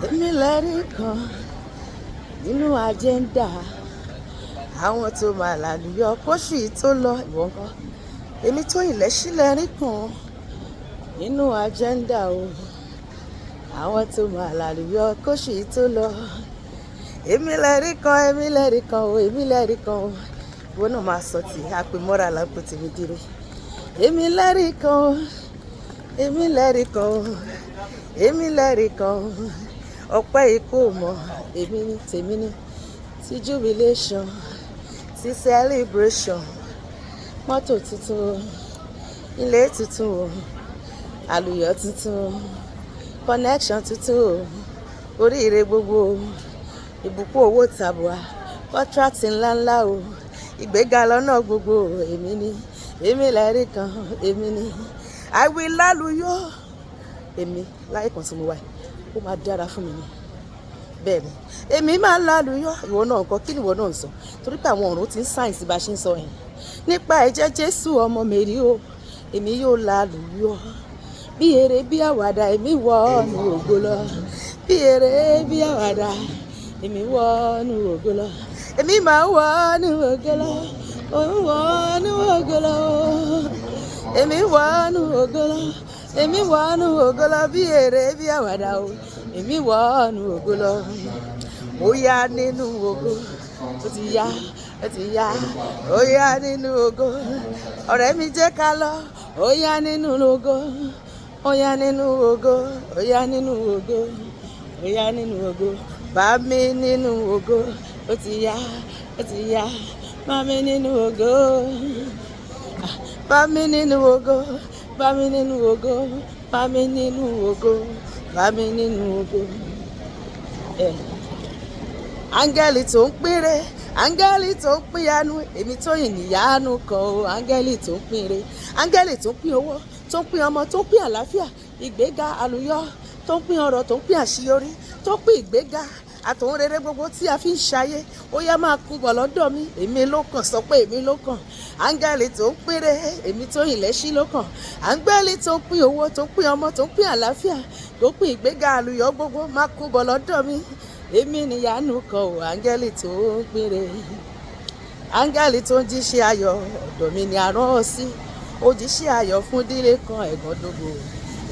èmi lẹ́rìí kan nínú àjẹ́ndà àwọn tó máa lálùyọ kóṣù yìí tó lọ ìwọ ńkọ́. Èmi Tóyìn Lẹ́ṣí lẹ́rìí kan nínú àjẹ́ndà o àwọn tó máa lálùyọ kóṣù yìí tó lọ. Èmi lẹ́rìí kan o èmi lẹ́rìí kan o ìwọ náà máa sọ tí àpèmọ́ra là ń pè tèmi dire. Èmi lẹ́rìí kan o èmi lẹ́rìí kan o èmi lẹ́rìí kan o ọpẹ́ ikú mọ èmi ní tèmi ní ti jubilation ti celebration mọ́tò tuntun ilé tuntun àlùyọ tuntun connection tuntun oríire gbogbo ìbùkún owó tàbùà contract ńláńlá o ìgbéga lọ́nà gbogbo èmi ní èmi lẹ́rìí kan èmi ní I will lálùyọ èmi láyé kan tí mo wà ó máa dára fún mi ni bẹ́ẹ̀ ni èmi máa ń lálùyọ ìwọ náà nǹkan kí ni ìwọ náà ń sọ torí pé àwọn ọ̀run ti ń sáyẹ̀nsì bá a ṣe ń sọ yẹn nípa ẹ̀jẹ̀ Jésù ọmọ Mèrí o èmi yóò lálùyọ bí eré bí àwàdà èmi wọnú ògo lọ bí eré bí àwàdà èmi wọnú ògo lọ èmi máa wọnú ògo lọ òun wọnú ògo lọ èmi wọnú ògo lọ èmi wọnú ògo lọ bí eré bí àwàdà o èmi wọnú ògo lọ ó yá nínú ògo ó ti yá ó yá nínú ògo ọ̀rẹ́ mi jẹ́ ká lọ ó yá nínú ògo ó yá nínú ògo ó yá nínú ògo ó yá nínú ògo bá mi nínú ògo ó ti yá bá mi nínú ògo bá mi nínú ògo bá mi nínú ògo bá mi nínú ògo bá mi nínú ògo. Áńgẹ́lì tó ń pínre áńgẹ́lì tó ń pín yanu èmi Tóyìn níyanu kan o áńgẹ́lì tó ń pínre áńgẹ́lì tó ń pín owó tó ń pín ọmọ tó ń pín àlàáfíà ìgbéga àlùyọ tó ń pín ọrọ̀ tó ń pín àṣeyọrí tó ń pín ìgbéga àtòun rere gbogbo tí a fi ń ṣayé ó yá máa kú bọ̀ lọ́dọ̀ mi èmi ló kàn sọ pé èmi ló kàn áńgẹ́lì tó ń pínre èmi Tóyìn Lẹ́ṣí ló kàn áńgẹ́lì tó ń pín owó tó ń pín ọmọ tó ń pín àlàáfíà tó ń pín ìgbéga àlùyọ gbogbo máa kú bọ̀ lọ́dọ̀ mi èmi níyanu kan o áńgẹ́lì tó ń pínre áńgẹ́lì tó ń jíṣẹ́ ayọ̀ ọ̀dọ̀ mi ni a rán ọ sí ó jíṣẹ́ ayọ̀ fún dílé kan ẹ̀gbọ́n dógò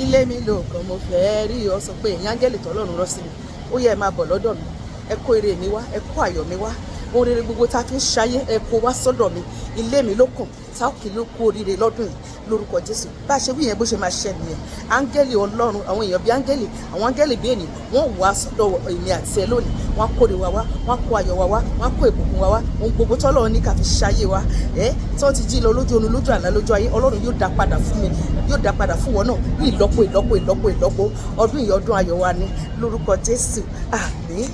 ilé mi lò kàn mo fẹ́ rí ọ sọ pé èyí áńgẹ́lì tọ́lọ́run rán sí mi ó yẹ ẹ máa bọ̀ lọ́dọ̀ mi ẹ kó ire mi wá ẹ kó ayọ̀ mi wá ohun rere gbogbo tá a fi ń ṣayé ẹ kó wá sọ́dọ̀ mi ilé mi ló kàn tá ò kì í ló kú oríire lọ́dún yìí lórúkọ Jésù bá a ṣe wí yẹn bó ṣe máa ṣẹ nìyẹn áńgẹ́lì Ọlọ́run àwọn èèyàn bíi áńgẹ́lì àwọn áńgẹ́lì bíi ènìyàn wọ́n wá sọ́dọ̀ èmi àti ẹ lónìí wọ́n kórè wa wá wọ́n kó ayọ̀ wa wá wọ́n kó ìbùkún wa wá ohun gbogbo tọ́lọ́run ní ká fi ṣayé wa tí wọ́n ti jí lọ lójú oorun lójú àlá lójú ayé Ọlọ́run yóò dá padà fún mi yóò dá padà fún wọn náà ní ìlọ́po ọdún yìí ọdún ayọ̀ wa ní lórúkọ Jésù àmín.